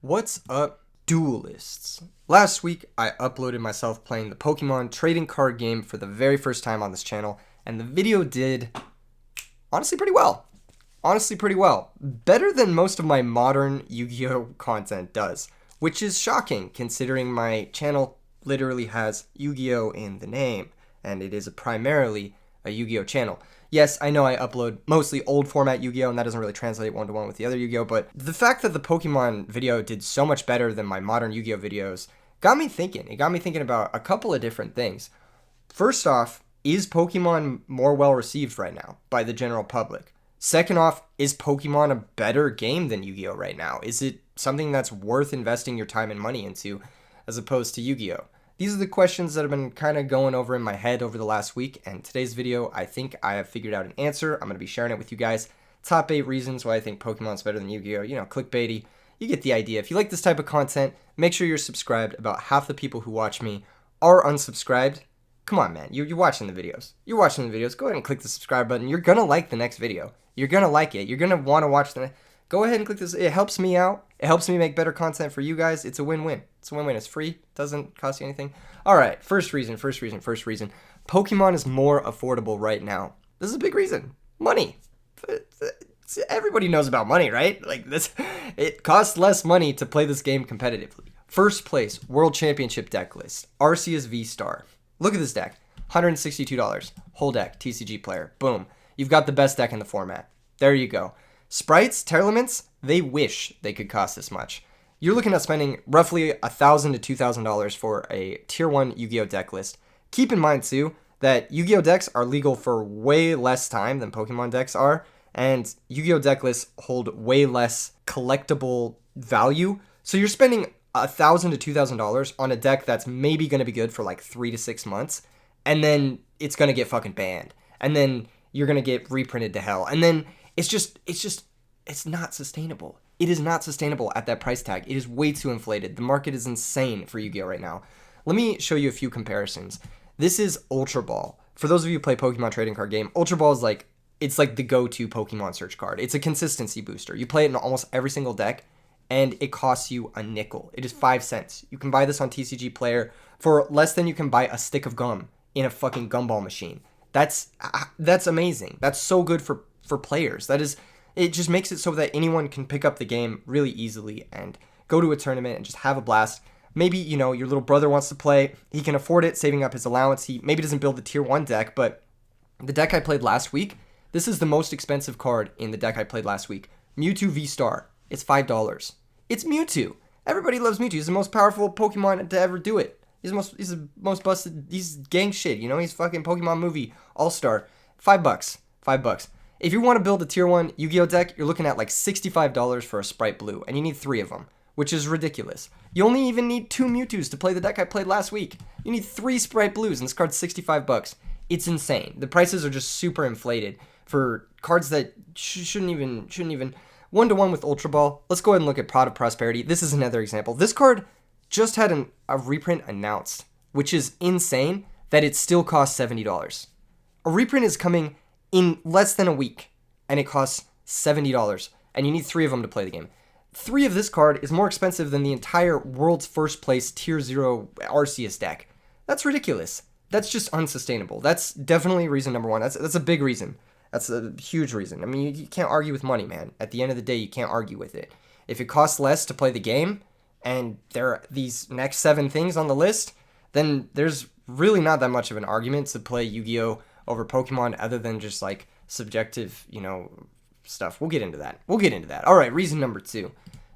What's up, duelists? Last week, I uploaded myself playing the Pokemon trading card game for the very first time on this channel, and the video did honestly pretty well. Better than most of my modern Yu-Gi-Oh content does, which is shocking considering my channel literally has Yu-Gi-Oh in the name, and it is primarily a Yu-Gi-Oh channel. Yes, I know I upload mostly old format Yu-Gi-Oh, and that doesn't really translate one-to-one with the other Yu-Gi-Oh, but the fact that the Pokemon video did so much better than my modern Yu-Gi-Oh videos got me thinking. It got me thinking about a couple of different things. First off, is Pokemon more well-received right now by the general public? Second off, is Pokemon a better game than Yu-Gi-Oh right now? Is it something that's worth investing your time and money into as opposed to Yu-Gi-Oh? These are the questions that have been kind of going over in my head over the last week, and today's video, I think I have figured out an answer. I'm going to be sharing it with you guys. Top 8 reasons why I think Pokemon's better than Yu-Gi-Oh! Clickbaity. You get the idea. If you like this type of content, make sure you're subscribed. About half the people who watch me are unsubscribed. Come on, man. You're watching the videos. Go ahead and click the subscribe button. You're going to like the next video. You're going to like it. You're going to want to watch the... Go ahead and click this. It helps me out. It helps me make better content for you guys. It's a win-win. It's free. Doesn't cost you anything. All right. First reason. Pokemon is more affordable right now. This is a big reason. Money. Everybody knows about money, right? Like this, it costs less money to play this game competitively. First place, World Championship deck list. Arceus V-Star. Look at this deck. $162. Whole deck. TCG player. Boom. You've got the best deck in the format. There you go. Sprites, Terraments, they wish they could cost this much. You're looking at spending roughly $1,000 to $2,000 for a Tier 1 Yu-Gi-Oh deck list. Keep in mind, too, that Yu-Gi-Oh decks are legal for way less time than Pokemon decks are, and Yu-Gi-Oh deck lists hold way less collectible value. So you're spending $1,000 to $2,000 on a deck that's maybe going to be good for like 3 to 6 months, and then it's going to get fucking banned. And then you're going to get reprinted to hell. And then it's not sustainable. It is not sustainable at that price tag. It is way too inflated. The market is insane for Yu-Gi-Oh right now. Let me show you a few comparisons. This is Ultra Ball. For those of you who play Pokemon trading card game, Ultra Ball is like the go-to Pokemon search card. It's a consistency booster. You play it in almost every single deck, and it costs you a nickel. It is 5 cents. You can buy this on TCG Player for less than you can buy a stick of gum in a fucking gumball machine. That's amazing. That's so good for players. It just makes it so that anyone can pick up the game really easily and go to a tournament and just have a blast. Maybe, your little brother wants to play. He can afford it, saving up his allowance. He maybe doesn't build the Tier 1 deck, but the deck I played last week, this is the most expensive card in the deck I played last week. Mewtwo V-Star. It's $5. It's Mewtwo. Everybody loves Mewtwo. He's the most powerful Pokemon to ever do it. He's the most busted. He's gang shit, He's fucking Pokemon movie all-star. $5. If you want to build a Tier 1 Yu-Gi-Oh deck, you're looking at like $65 for a Sprite Blue, and you need 3 of them, which is ridiculous. You only even need 2 Mewtwo's to play the deck I played last week. You need 3 Sprite Blues, and this card's $65. It's insane. The prices are just super inflated for cards that shouldn't even. 1-to-1 with Ultra Ball. Let's go ahead and look at Pot of Prosperity. This is another example. This card just had a reprint announced, which is insane that it still costs $70. A reprint is coming in less than a week, and it costs $70, and you need 3 of them to play the game. 3 of this card is more expensive than the entire world's first place Tier 0 Arceus deck. That's ridiculous. That's just unsustainable. That's definitely reason number 1. That's a big reason. That's a huge reason. I mean, you can't argue with money, man. At the end of the day, you can't argue with it. If it costs less to play the game, and there are these next 7 things on the list, then there's really not that much of an argument to play Yu-Gi-Oh over Pokemon other than just like subjective, stuff. We'll get into that. All right, reason number 2.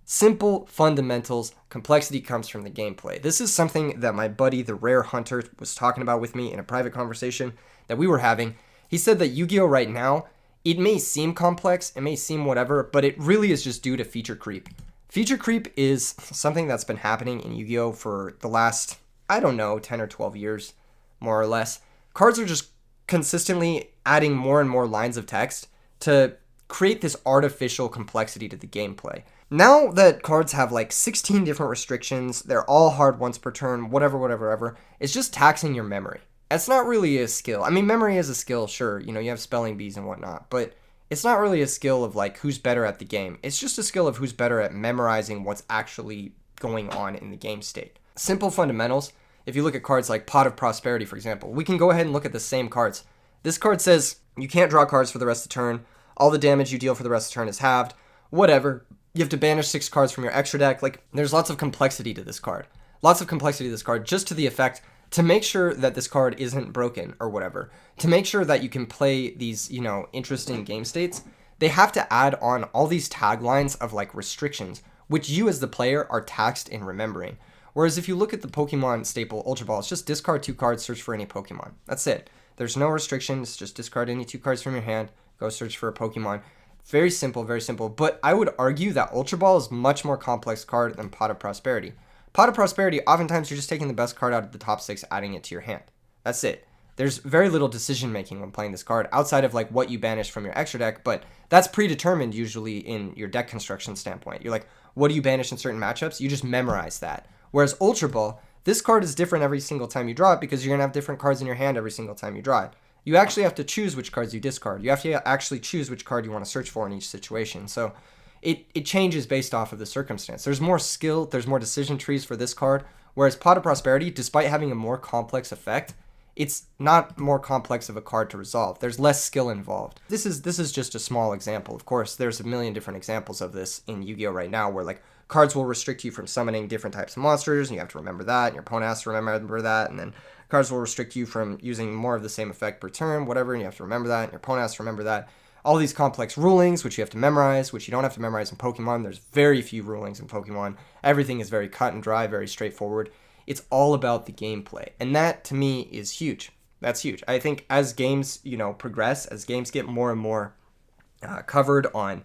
Simple fundamentals. Complexity comes from the gameplay. This is something that my buddy, the Rare Hunter, was talking about with me in a private conversation that we were having. He said that Yu-Gi-Oh right now, it may seem complex, it may seem whatever, but it really is just due to feature creep. Feature creep is something that's been happening in Yu-Gi-Oh for the last, 10 or 12 years, more or less. Cards are just consistently adding more and more lines of text to create this artificial complexity to the gameplay. Now that cards have like 16 different restrictions, they're all hard once per turn, whatever, it's just taxing your memory. It's not really a skill. I mean, memory is a skill, sure, you have spelling bees and whatnot, but it's not really a skill of like who's better at the game. It's just a skill of who's better at memorizing what's actually going on in the game state. Simple fundamentals. If you look at cards like Pot of Prosperity, for example, we can go ahead and look at the same cards. This card says you can't draw cards for the rest of the turn. All the damage you deal for the rest of the turn is halved. Whatever. You have to banish 6 cards from your extra deck. Like, there's lots of complexity to this card. Lots of complexity to this card, just to the effect to make sure that this card isn't broken or whatever. To make sure that you can play these, interesting game states, they have to add on all these taglines of like restrictions, which you as the player are taxed in remembering. Whereas if you look at the Pokemon staple Ultra Ball, it's just discard 2 cards, search for any Pokemon. That's it. There's no restrictions, just discard any 2 cards from your hand, go search for a Pokemon. Very simple, very simple. But I would argue that Ultra Ball is much more complex card than Pot of Prosperity. Pot of Prosperity, oftentimes you're just taking the best card out of the top 6, adding it to your hand. That's it. There's very little decision making when playing this card outside of like what you banish from your extra deck, but that's predetermined usually in your deck construction standpoint. You're like, what do you banish in certain matchups? You just memorize that. Whereas Ultra Ball, this card is different every single time you draw it because you're going to have different cards in your hand every single time you draw it. You actually have to choose which cards you discard. You have to actually choose which card you want to search for in each situation. So it changes based off of the circumstance. There's more skill, there's more decision trees for this card, whereas Pot of Prosperity, despite having a more complex effect, it's not more complex of a card to resolve. There's less skill involved. This is just a small example. Of course, there's a million different examples of this in Yu-Gi-Oh! Right now where like cards will restrict you from summoning different types of monsters, and you have to remember that, and your opponent has to remember that, and then cards will restrict you from using more of the same effect per turn, whatever, and you have to remember that, and your opponent has to remember that. All these complex rulings, which you have to memorize, which you don't have to memorize in Pokemon. There's very few rulings in Pokemon. Everything is very cut and dry, very straightforward. It's all about the gameplay, and that, to me, is huge. That's huge. I think as games, progress, as games get more and more covered on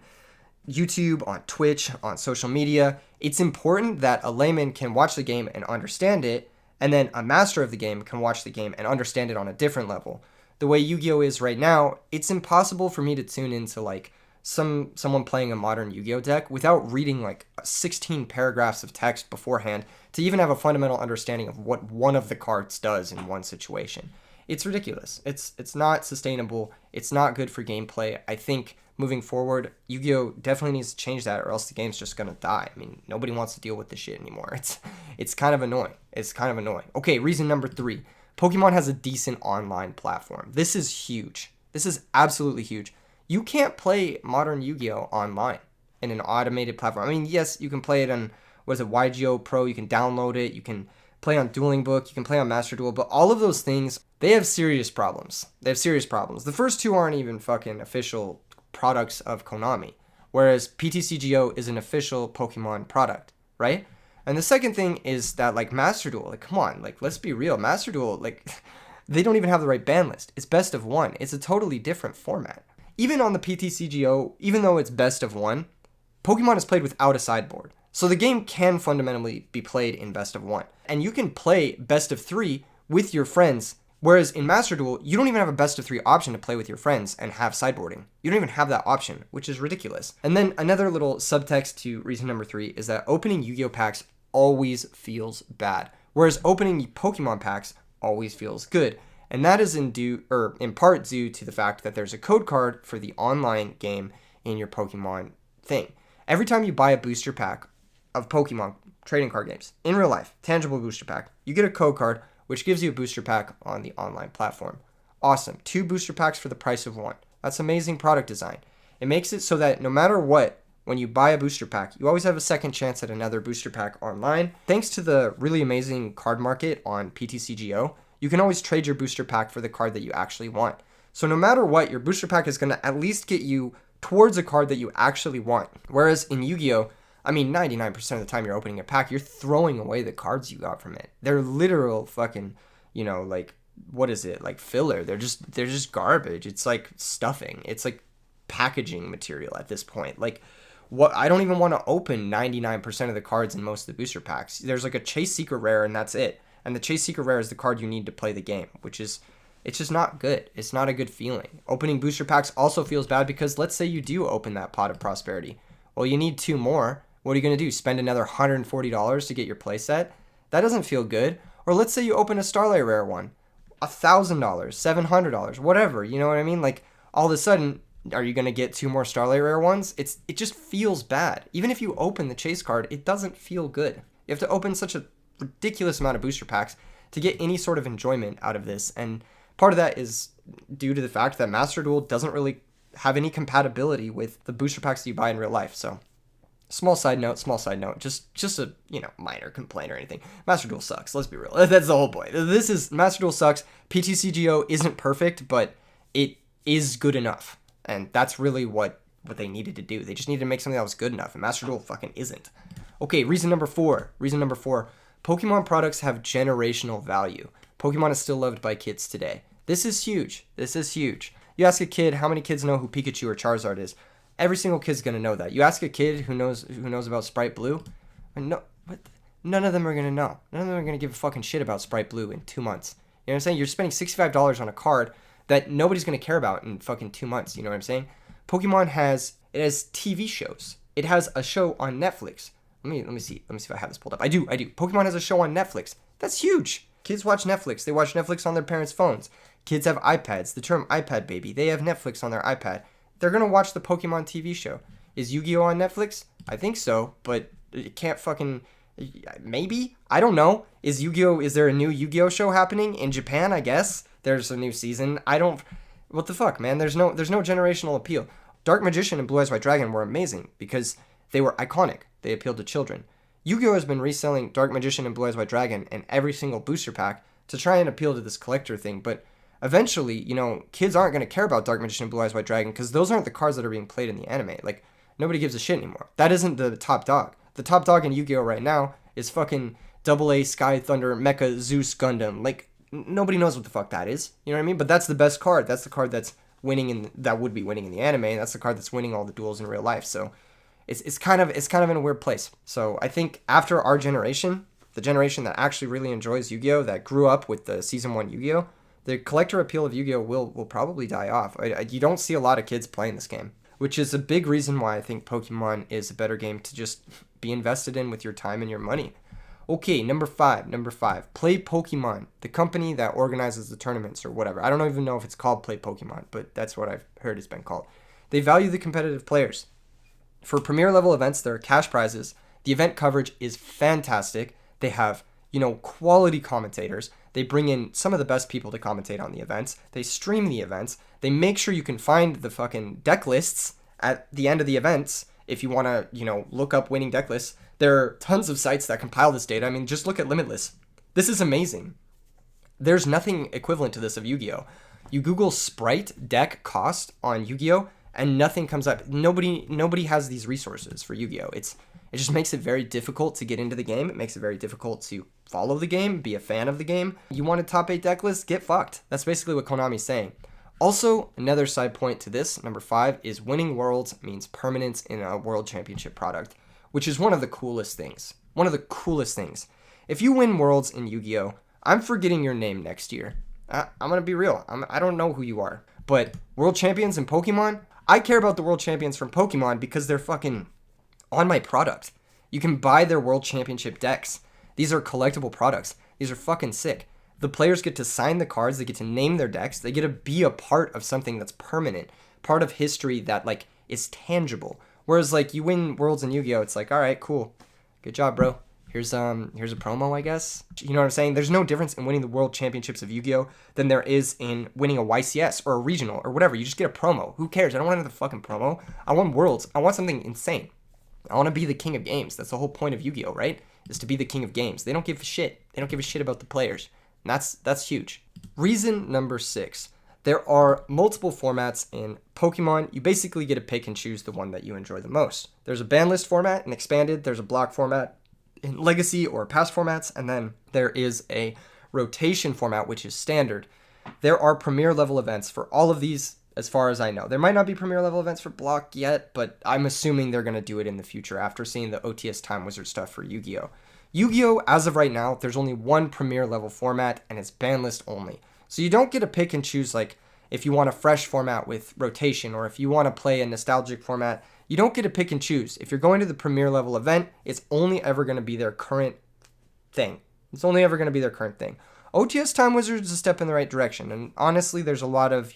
YouTube, on Twitch, on social media, it's important that a layman can watch the game and understand it, and then a master of the game can watch the game and understand it on a different level. The way Yu-Gi-Oh! Is right now, it's impossible for me to tune into like someone playing a modern Yu-Gi-Oh! Deck without reading like 16 paragraphs of text beforehand to even have a fundamental understanding of what one of the cards does in one situation. It's ridiculous. It's not sustainable. It's not good for gameplay. I think moving forward, Yu-Gi-Oh! Definitely needs to change that, or else the game's just gonna die. I mean, nobody wants to deal with this shit anymore. It's kind of annoying. It's kind of annoying. Okay, reason number 3. Pokemon has a decent online platform. This is huge. This is absolutely huge. You can't play modern Yu-Gi-Oh! Online in an automated platform. I mean, yes, you can play it on, yugioh Pro. You can download it. You can play on Dueling Book. You can play on Master Duel. But all of those things, they have serious problems. The first 2 aren't even fucking official products of Konami, whereas PTCGO is an official Pokemon product, right? And the second thing is that, like, Master Duel, like, come on, like, let's be real. Master Duel, like, they don't even have the right ban list. It's best of 1. It's a totally different format. Even on the PTCGO, even though it's best of 1, Pokemon is played without a sideboard. So the game can fundamentally be played in best of 1. And you can play best of 3 with your friends, whereas in Master Duel, you don't even have a best of 3 option to play with your friends and have sideboarding. You don't even have that option, which is ridiculous. And then another little subtext to reason number 3 is that opening Yu-Gi-Oh! Packs always feels bad, whereas opening Pokemon packs always feels good. And that is in part due to the fact that there's a code card for the online game in your Pokemon thing. Every time you buy a booster pack of Pokemon trading card games, in real life, tangible booster pack, you get a code card which gives you a booster pack on the online platform. Awesome. 2 booster packs for the price of 1. That's amazing product design. It makes it so that no matter what, when you buy a booster pack, you always have a second chance at another booster pack online. Thanks to the really amazing card market on PTCGO, you can always trade your booster pack for the card that you actually want. So no matter what, your booster pack is going to at least get you towards a card that you actually want. Whereas in Yu-Gi-Oh!, I mean, 99% of the time you're opening a pack, you're throwing away the cards you got from it. They're literal fucking, like, what is it? Like filler. They're just garbage. It's like stuffing. It's like packaging material at this point. Like, what, I don't even want to open 99% of the cards in most of the booster packs. There's like a Chase Secret Rare and that's it. And the Chase Secret Rare is the card you need to play the game, it's just not good. It's not a good feeling. Opening booster packs also feels bad because let's say you do open that Pot of Prosperity. Well, you need 2 more. What are you going to do? Spend another $140 to get your playset? That doesn't feel good. Or let's say you open a Starlight Rare one. $1,000, $700, whatever. You know what I mean? Like, all of a sudden, Are you going to get 2 more Starlight Rare ones? It just feels bad. Even if you open the chase card, it doesn't feel good. You have to open such a ridiculous amount of booster packs to get any sort of enjoyment out of this. And part of that is due to the fact that Master Duel doesn't really have any compatibility with the booster packs that you buy in real life. So small side note, just a, minor complaint or anything. Master Duel sucks. Let's be real. That's the whole point. Master Duel sucks. PTCGO isn't perfect, but it is good enough. And that's really what they needed to do. They just needed to make something that was good enough, and Master Duel fucking isn't. Okay, reason number four. Pokemon products have generational value. Pokemon is still loved by kids today. This is huge. You ask a kid how many kids know who Pikachu or Charizard is. Every single kid's gonna know that. You ask a kid who knows about Sprite Blue, none of them are gonna know. None of them are gonna give a fucking shit about Sprite Blue in 2 months. You know what I'm saying? You're spending $65 on a card that nobody's gonna care about in fucking 2 months. You know what I'm saying? Pokemon has TV shows. It has a show on Netflix. Let me see if I have this pulled up. I do. Pokemon has a show on Netflix. That's huge. Kids watch Netflix. They watch Netflix on their parents' phones. Kids have iPads. The term iPad baby. They have Netflix on their iPad. They're gonna watch the Pokemon TV show. Is Yu-Gi-Oh on Netflix? I think so, but it can't fucking. Maybe? I don't know. Is there a new Yu-Gi-Oh show happening in Japan? I guess there's a new season. What the fuck, man? There's no generational appeal. Dark Magician and Blue Eyes White Dragon were amazing because they were iconic. They appealed to children. Yu-Gi-Oh has been reselling Dark Magician and Blue Eyes White Dragon in every single booster pack to try and appeal to this collector thing, but eventually, kids aren't going to care about Dark Magician and Blue Eyes White Dragon because those aren't the cards that are being played in the anime. Like, nobody gives a shit anymore. That isn't the top dog. The top dog in Yu-Gi-Oh right now is fucking AA Sky Thunder Mecha Zeus Gundam. Like, nobody knows what the fuck that is. You know what I mean? But that's the best card. That's the card that's that would be winning in the anime, and that's the card that's winning all the duels in real life. So it's kind of in a weird place. So I think after our generation, the generation that actually really enjoys Yu-Gi-Oh, that grew up with the Season 1 Yu-Gi-Oh, the collector appeal of Yu-Gi-Oh will probably die off. You don't see a lot of kids playing this game, which is a big reason why I think Pokemon is a better game to just be invested in with your time and your money. Okay, number five. Play Pokemon, the company that organizes the tournaments or whatever. I don't even know if it's called Play Pokemon, but that's what I've heard it's been called. They value the competitive players. For premier level events, there are cash prizes. The event coverage is fantastic. They have, quality commentators. They bring in some of the best people to commentate on the events. They stream the events. They make sure you can find the fucking deck lists at the end of the events if you want to, look up winning deck lists. There are tons of sites that compile this data. I mean, just look at Limitless. This is amazing. There's nothing equivalent to this of Yu-Gi-Oh. You Google Sprite deck cost on Yu-Gi-Oh, and nothing comes up. Nobody has these resources for Yu-Gi-Oh. It just makes it very difficult to get into the game. It makes it very difficult to follow the game, be a fan of the game. You want a top 8 deck list? Get fucked. That's basically what Konami's saying. Also, another side point to this, number 5, is winning worlds means permanence in a world championship product, which is one of the coolest things. If you win worlds in Yu-Gi-Oh, I'm forgetting your name next year. I'm going to be real. I don't know who you are. But world champions in Pokemon, I care about the world champions from Pokemon because they're fucking on my product. You can buy their world championship decks. These are collectible products. These are fucking sick. The players get to sign the cards. They get to name their decks. They get to be a part of something that's permanent, part of history that is tangible. Whereas you win worlds in Yu-Gi-Oh, it's all right, cool, good job, bro. Here's a promo, I guess. You know what I'm saying? There's no difference in winning the world championships of Yu-Gi-Oh than there is in winning a YCS or a regional or whatever. You just get a promo. Who cares? I don't want another fucking promo. I want worlds. I want something insane. I want to be the king of games. That's the whole point of Yu-Gi-Oh, right? Is to be the king of games. They don't give a shit. They don't give a shit about the players. And that's huge. Reason number 6. There are multiple formats in Pokemon. You basically get to pick and choose the one that you enjoy the most. There's a ban list format, an expanded. There's a block format in legacy or past formats. And then there is a rotation format, which is standard. There are premier level events for all of these, as far as I know. There might not be premier level events for block yet, but I'm assuming they're going to do it in the future after seeing the OTS Time Wizard stuff for Yu-Gi-Oh. Yu-Gi-Oh, as of right now, there's only one premier level format, and it's ban list only. So you don't get to pick and choose, if you want a fresh format with rotation, or if you want to play a nostalgic format, you don't get to pick and choose. If you're going to the premier level event, it's only ever going to be their current thing. OTS Time Wizard is a step in the right direction, and honestly, there's a lot of,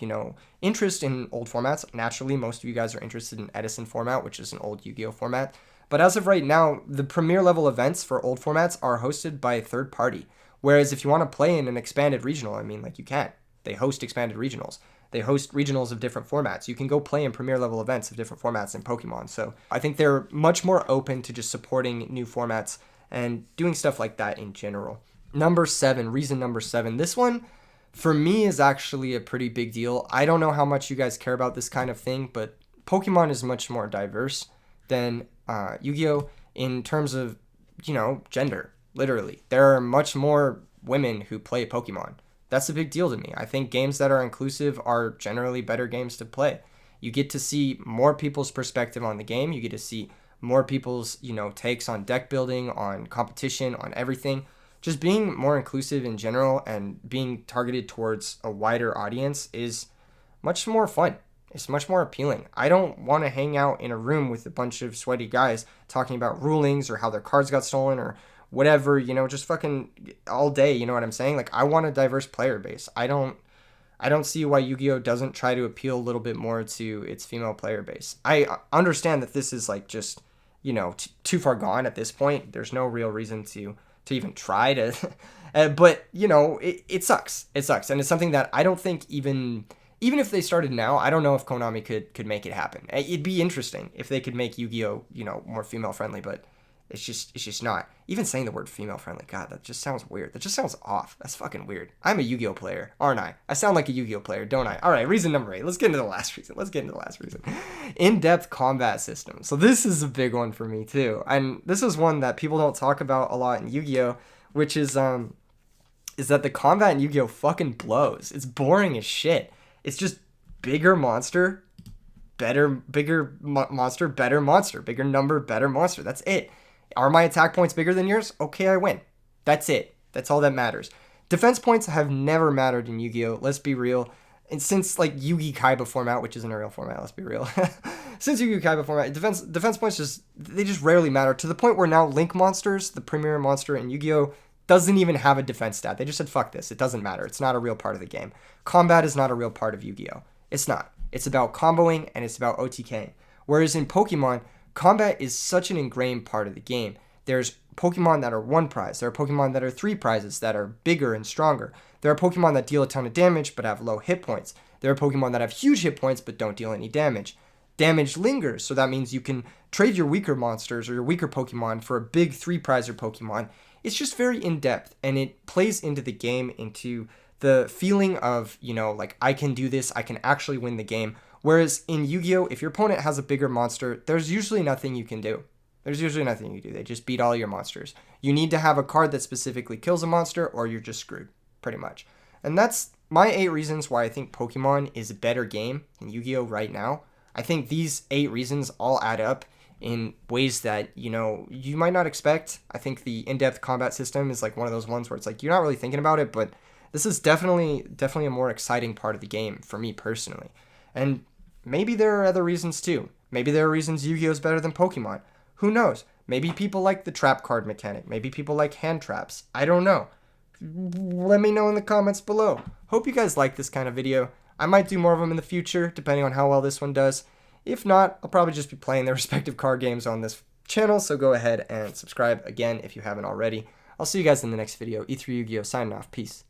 interest in old formats. Naturally, most of you guys are interested in Edison format, which is an old Yu-Gi-Oh format. But as of right now, the premier level events for old formats are hosted by a third party. Whereas if you want to play in an expanded regional, you can. They host expanded regionals. They host regionals of different formats. You can go play in premier level events of different formats in Pokemon. So I think they're much more open to just supporting new formats and doing stuff like that in general. Reason number 7. This one, for me, is actually a pretty big deal. I don't know how much you guys care about this kind of thing, but Pokemon is much more diverse than Yu-Gi-Oh! In terms of, gender, literally. There are much more women who play Pokemon. That's a big deal to me. I think games that are inclusive are generally better games to play. You get to see more people's perspective on the game. You get to see more people's, takes on deck building, on competition, on everything. Just being more inclusive in general and being targeted towards a wider audience is much more fun. It's much more appealing. I don't want to hang out in a room with a bunch of sweaty guys talking about rulings or how their cards got stolen or whatever, just fucking all day, you know what I'm saying? Like, I want a diverse player base. I don't see why Yu-Gi-Oh! Doesn't try to appeal a little bit more to its female player base. I understand that this is like just, too far gone at this point. There's no real reason to even try to, but it sucks. It sucks. And it's something that I don't think even if they started now, I don't know if Konami could make it happen. It'd be interesting if they could make Yu-Gi-Oh! More female friendly, but it's just not. Even saying the word female friendly, God, that just sounds weird. That just sounds off. That's fucking weird. I'm a Yu-Gi-Oh! Player, aren't I? I sound like a Yu-Gi-Oh! Player, don't I? All right, reason number 8. Let's get into the last reason. In-depth combat system. So this is a big one for me too. And this is one that people don't talk about a lot in Yu-Gi-Oh!, which is that the combat in Yu-Gi-Oh! Fucking blows. It's boring as shit. It's just bigger monster, better monster, better monster, bigger number, better monster. That's it. Are my attack points bigger than yours? Okay, I win. That's it. That's all that matters. Defense points have never mattered in Yu-Gi-Oh! Let's be real. And since Yu-Gi Kaiba format, which isn't a real format, let's be real. Since Yu-Gi Kaiba format, defense points just rarely matter, to the point where now Link monsters, the premier monster in Yu-Gi-Oh!, doesn't even have a defense stat. They just said, fuck this. It doesn't matter. It's not a real part of the game. Combat is not a real part of Yu-Gi-Oh! It's not. It's about comboing and it's about OTKing. Whereas in Pokemon, combat is such an ingrained part of the game. There's Pokemon that are 1 prize. There are Pokemon that are 3 prizes that are bigger and stronger. There are Pokemon that deal a ton of damage but have low hit points. There are Pokemon that have huge hit points but don't deal any damage. Damage lingers, so that means you can trade your weaker monsters or your weaker Pokemon for a big 3-prizer Pokemon. It's just very in-depth, and it plays into the game, into the feeling of, I can do this, I can actually win the game. Whereas in Yu-Gi-Oh!, if your opponent has a bigger monster, there's usually nothing you can do. They just beat all your monsters. You need to have a card that specifically kills a monster, or you're just screwed, pretty much. And that's my 8 reasons why I think Pokemon is a better game than Yu-Gi-Oh! Right now. I think these 8 reasons all add up in ways that, you might not expect. I think the in-depth combat system is one of those ones where it's you're not really thinking about it, but this is definitely a more exciting part of the game for me personally. And maybe there are other reasons too. Maybe there are reasons Yu-Gi-Oh! Is better than Pokemon. Who knows? Maybe people like the trap card mechanic. Maybe people like hand traps. I don't know. Let me know in the comments below. Hope you guys like this kind of video. I might do more of them in the future, depending on how well this one does. If not, I'll probably just be playing their respective card games on this channel, so go ahead and subscribe again if you haven't already. I'll see you guys in the next video. E3 Yu-Gi-Oh! Signing off. Peace.